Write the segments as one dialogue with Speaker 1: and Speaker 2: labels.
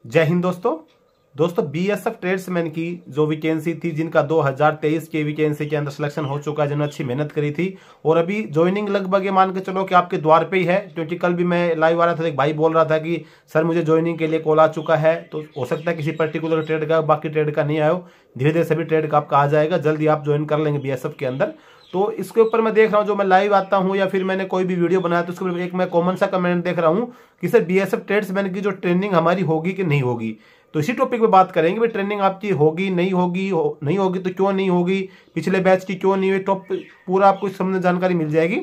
Speaker 1: जय हिंद दोस्तों BSF tradesman की जो वैकेंसी थी, जिनका 2023 के वैकेंसी के अंदर सिलेक्शन हो चुका है, जिन्होंने अच्छी मेहनत करी थी और अभी ज्वाइनिंग लगभग ये मान के चलो कि आपके द्वार पे ही है। क्योंकि कल भी मैं लाइव आ रहा था, एक भाई बोल रहा था कि सर मुझे ज्वाइनिंग के लिए कॉल आ चुका है। तो हो सकता है किसी पर्टिकुलर ट्रेड का, बाकी ट्रेड का नहीं आयो, धीरे धीरे सभी ट्रेड का आपका आ जाएगा, जल्दी आप ज्वाइन कर लेंगे बीएसएफ के अंदर। तो इसके ऊपर मैं देख रहा हूँ, जो मैं लाइव आता हूँ या फिर मैंने कोई भी वीडियो बनाया तो उसके ऊपर एक मैं कॉमन सा कमेंट देख रहा हूँ कि सर बीएसएफ ट्रेड्समैन की जो ट्रेनिंग हमारी होगी कि नहीं होगी। तो इसी टॉपिक पे बात करेंगे, भाई ट्रेनिंग आपकी होगी नहीं होगी, नहीं होगी तो क्यों नहीं होगी, पिछले बैच की क्यों नहीं हुई, टॉप पूरा आपको इस संबंध में जानकारी मिल जाएगी।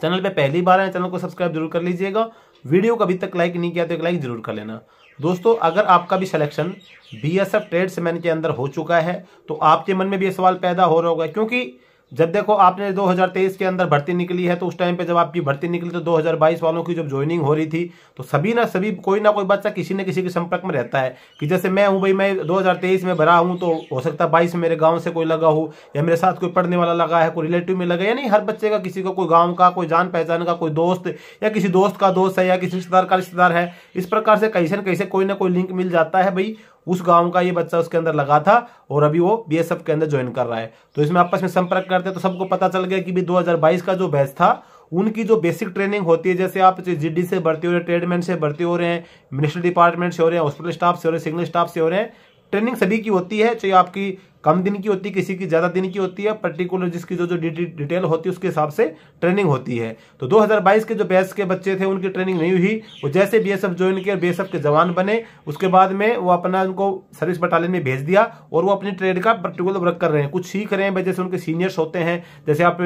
Speaker 1: चैनल पे पहली बार है, चैनल को सब्सक्राइब जरूर कर लीजिएगा। वीडियो को अभी तक लाइक नहीं किया तो एक लाइक जरूर कर लेना। दोस्तों, अगर आपका भी सिलेक्शन बीएसएफ ट्रेड्समैन के अंदर हो चुका है तो आपके मन में भी ये सवाल पैदा हो रहा होगा, क्योंकि जब देखो आपने 2023 के अंदर भर्ती निकली है तो उस टाइम पे जब आपकी भर्ती निकली तो 2022 वालों की जब ज्वाइनिंग हो रही थी तो सभी कोई ना कोई बच्चा किसी न किसी के संपर्क में रहता है कि जैसे मैं हूं भाई, मैं 2023 में भरा हूं तो हो सकता है 22 में मेरे गांव से कोई लगा हो या मेरे साथ कोई पढ़ने वाला लगा है, कोई रिलेटिव में लगा, या नहीं हर बच्चे का किसी का कोई गाँव का, कोई जान पहचान का, कोई दोस्त या किसी दोस्त का दोस्त है या किसी रिश्तेदार का रिश्तेदार है। इस प्रकार से कैसे न कैसे कोई ना कोई लिंक मिल जाता है, भाई उस गांव का ये बच्चा उसके अंदर लगा था और अभी वो बीएसएफ के अंदर ज्वाइन कर रहा है। तो इसमें आपस में संपर्क करते हैं तो सबको पता चल गया कि भी 2022 का जो बैच था उनकी जो बेसिक ट्रेनिंग होती है, जैसे आप जीडी से भर्ती हो रहे हैं, ट्रेडमैन से भर्ती हो रहे हैं, मिनिस्ट्री डिपार्टमेंट से हो रहे हैं, हॉस्पिटल स्टाफ से हो रहे हैं, सिग्नल स्टाफ से हो रहे हैं, ट्रेनिंग सभी की होती है। चाहे आपकी कम दिन की होती है, किसी की ज्यादा दिन की होती है, पर्टिकुलर जिसकी जो डिटेल होती है उसके हिसाब से ट्रेनिंग होती है। तो 2022 के जो बैच के बच्चे थे उनकी ट्रेनिंग नहीं हुई, वो जैसे बीएसएफ ज्वाइन किया, बीएसएफ के जवान बने, उसके बाद में वो अपना उनको सर्विस बटालियन में भेज दिया और वो अपनी ट्रेड का पर्टिकुलर वर्क कर रहे हैं, कुछ सीख रहे हैं। जैसे उनके सीनियर्स होते हैं, जैसे आप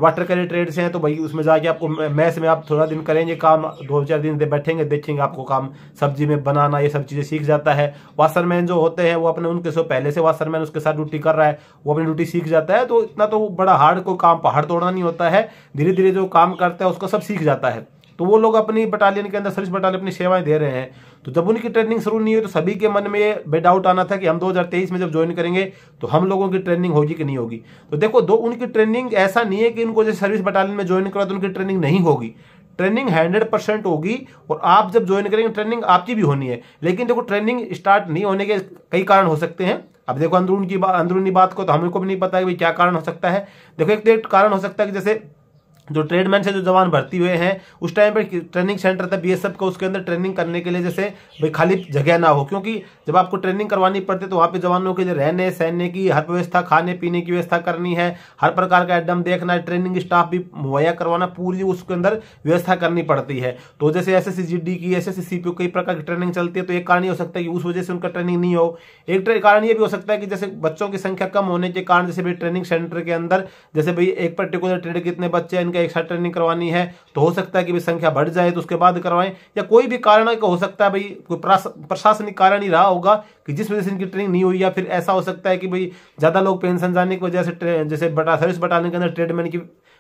Speaker 1: वाटर कैरियर ट्रेड से हैं तो भाई उसमें जाके आपको मैस में आप थोड़ा दिन करेंगे काम, 2-4 दिन बैठेंगे, देखेंगे आपको काम सब्जी में बनाना, ये सब चीजें सीख जाता है। वाशरमैन जो होते हैं वो अपने उनके से पहले से वाशरमैन उसके साथ ड्यूटी कर रहा है, वो अपनी ड्यूटी सीख जाता है। तो इतना तो बड़ा हार्ड कोई काम पहाड़ तोड़ना नहीं होता है, धीरे धीरे जो काम करता है उसको सब सीख जाता है। तो वो लोग अपनी बटालियन के अंदर, सर्विस बटालियन अपनी सेवाएं दे रहे हैं। तो जब उनकी ट्रेनिंग शुरू नहीं हुई तो सभी के मन में ये डाउट आना था कि हम 2023 में जब ज्वाइन करेंगे तो हम लोगों की ट्रेनिंग होगी कि नहीं होगी। तो देखो, उनकी ट्रेनिंग ऐसा नहीं है कि उनको जैसे सर्विस बटालियन में ज्वाइन करा तो उनकी ट्रेनिंग नहीं होगी, ट्रेनिंग 100% होगी। और आप जब ज्वाइन करेंगे ट्रेनिंग आपकी भी होनी है। लेकिन देखो, ट्रेनिंग स्टार्ट नहीं होने के कई कारण हो सकते हैं। अब देखो, अंदरूनी बात को तो हमको भी नहीं पता है कि क्या कारण हो सकता है। देखो, एक कारण हो सकता है कि जैसे जो ट्रेडमैन से जो जवान भर्ती हुए हैं उस टाइम पे ट्रेनिंग सेंटर था बीएसएफ का, उसके अंदर ट्रेनिंग करने के लिए जैसे भाई खाली जगह ना हो, क्योंकि जब आपको ट्रेनिंग करवानी पड़ती है तो वहाँ पे जवानों के लिए रहने सहने की हर व्यवस्था, खाने पीने की व्यवस्था करनी है, हर प्रकार का एडम देखना है, ट्रेनिंग स्टाफ भी मुहैया करवाना, पूरी उसके अंदर व्यवस्था करनी पड़ती है। तो जैसे एसएससी जीडी की, एसएससी सीपीओ, कई प्रकार की ट्रेनिंग चलती है। तो एक कारण ये हो सकता है कि उस वजह से उनका ट्रेनिंग नहीं हो। एक कारण ये भी हो सकता है कि जैसे बच्चों की संख्या कम होने के कारण, जैसे भाई ट्रेनिंग सेंटर के अंदर जैसे भाई एक पर्टिकुलर ट्रेड कितने बच्चे हैं, इनका एक साथ ट्रेनिंग करवानी है, तो हो सकता है कि भाई संख्या बढ़ जाए तो उसके बाद करवाएं, या कोई भी कारण हो सकता है, भाई कोई प्रशासनिक कारण ही रहा होगा कि जिस वजह से इनकी ट्रेनिंग नहीं हुई। या फिर ऐसा हो सकता है कि भाई ज्यादा लोग पेंशन जाने की वजह से जैसे सर्विस बटालियन के अंदर ट्रेडमैन की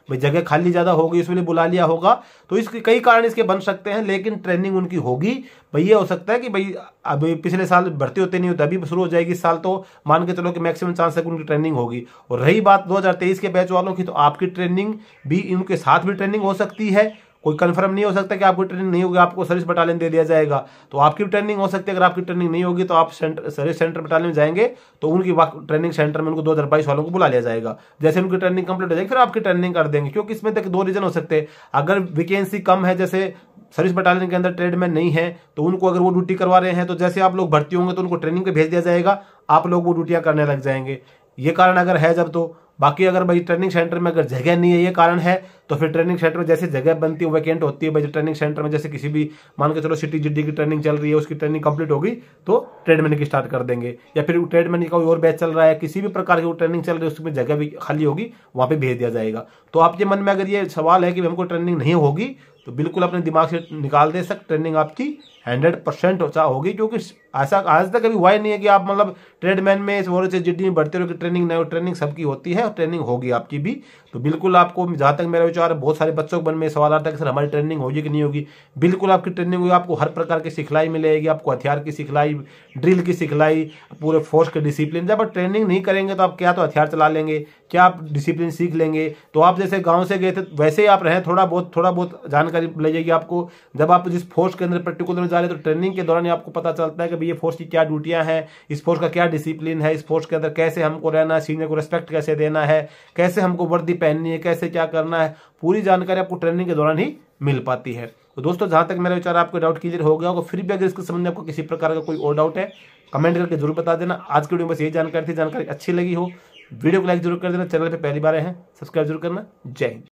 Speaker 1: भाई जगह खाली ज्यादा होगी, इसलिए बुला लिया होगा। तो इसके कई कारण इसके बन सकते हैं, लेकिन ट्रेनिंग उनकी होगी। भाई ये हो सकता है कि भाई अभी पिछले साल भर्ती होते नहीं होते, अभी शुरू हो जाएगी इस साल, तो मान के चलो कि मैक्सिमम चांस है उनकी ट्रेनिंग होगी। और रही बात 2023 के बैच वालों की, तो आपकी ट्रेनिंग भी इनके साथ भी ट्रेनिंग हो सकती है। कोई कंफर्म नहीं हो सकता कि आपकी ट्रेनिंग नहीं होगी आपको सर्विस बटालियन दे दिया जाएगा, तो आपकी ट्रेनिंग हो सकती है। अगर आपकी ट्रेनिंग नहीं होगी तो आप सर्विस सेंटर बटालियन में जाएंगे तो उनकी ट्रेनिंग सेंटर में उनको 2022 वालों को बुला लिया जाएगा। जैसे उनकी ट्रेनिंग कंप्लीट हो जाएगी फिर आपकी ट्रेनिंग कर देंगे। क्योंकि इसमें तक 2 रीजन हो सकते हैं। अगर वैकेंसी कम है, जैसे सर्विस बटालियन के अंदर ट्रेडमैन नहीं है, तो उनको अगर वो ड्यूटी करवा रहे हैं तो जैसे आप लोग भर्ती होंगे तो उनको ट्रेनिंग पे भेज दिया जाएगा, आप लोग वो ड्यूटियां करने लग जाएंगे। ये कारण अगर है जब तो। बाकी अगर भाई ट्रेनिंग सेंटर में अगर जगह नहीं है, ये कारण है, तो फिर ट्रेनिंग सेंटर में जैसे जगह बनती है वैकेंट होती है, भाई ट्रेनिंग सेंटर में जैसे किसी भी मान के चलो सिटी जीडी की ट्रेनिंग चल रही है, उसकी ट्रेनिंग कंप्लीट होगी तो ट्रेडमैन की स्टार्ट कर देंगे। या फिर ट्रेडमैन का कोई और बैच चल रहा है, किसी भी प्रकार की ट्रेनिंग चल रही है, उसमें जगह भी खाली होगी, वहां पे भेज दिया जाएगा। तो आपके मन में अगर ये सवाल है कि हमको ट्रेनिंग नहीं होगी, तो बिल्कुल अपने दिमाग से निकाल दे सकते, ट्रेनिंग आपकी 100% होगी। क्योंकि ऐसा आज तक कभी हुआ ही नहीं है कि आप मतलब ट्रेडमैन में जीडी में बढ़ते रहो कि ट्रेनिंग नहीं हो। ट्रेनिंग सबकी होती है और ट्रेनिंग होगी आपकी भी। तो बिल्कुल आपको, जहां तक मेरा विचार विचार है। बहुत सारे बच्चों के मन में सवाल आता है कि सर हमारी ट्रेनिंग होगी कि नहीं होगी। बिल्कुल आपकी ट्रेनिंग होगी, आपको हर प्रकार की सिखलाई मिलेगी, आपको हथियार की सिखलाई, ड्रिल की सिखलाई, पूरे फोर्स के डिसिप्लिन। जब आप ट्रेनिंग नहीं करेंगे तो आप क्या तो हथियार चला लेंगे, क्या आप डिसिप्लिन सीख लेंगे। तो आप जैसे गांव से गए थे वैसे ही आप रहें, थोड़ा बहुत जानकारी ले जाएगी आपको। जब आप जिस फोर्स के अंदर पर्टिकुलर जा रहे हैं तो ट्रेनिंग के दौरान आपको पता चलता है कि ये फोर्स की क्या ड्यूटियां हैं, इस फोर्स का क्या डिसिप्लिन है, इस फोर्स के अंदर कैसे हमको रहना है, सीनियर को रिस्पेक्ट कैसे देना है, कैसे हमको वर्दी पहननी है, कैसे क्या करना है। पूरी जानकारी आपको ट्रेनिंग के दौरान ही मिल पाती है। तो दोस्तों जहां तक मेरा विचार आपको डाउट क्लियर हो गया होगा, फिर भी अगर इसके संबंध में आपको किसी प्रकार का कोई और डाउट है कमेंट करके जरूर बता देना। आज की वीडियो में बस यही जानकारी थी। जानकारी अच्छी लगी हो वीडियो को लाइक जरूर कर देना, चैनल पे पहली बार आए हैं सब्सक्राइब जरूर करना। जय हिंद।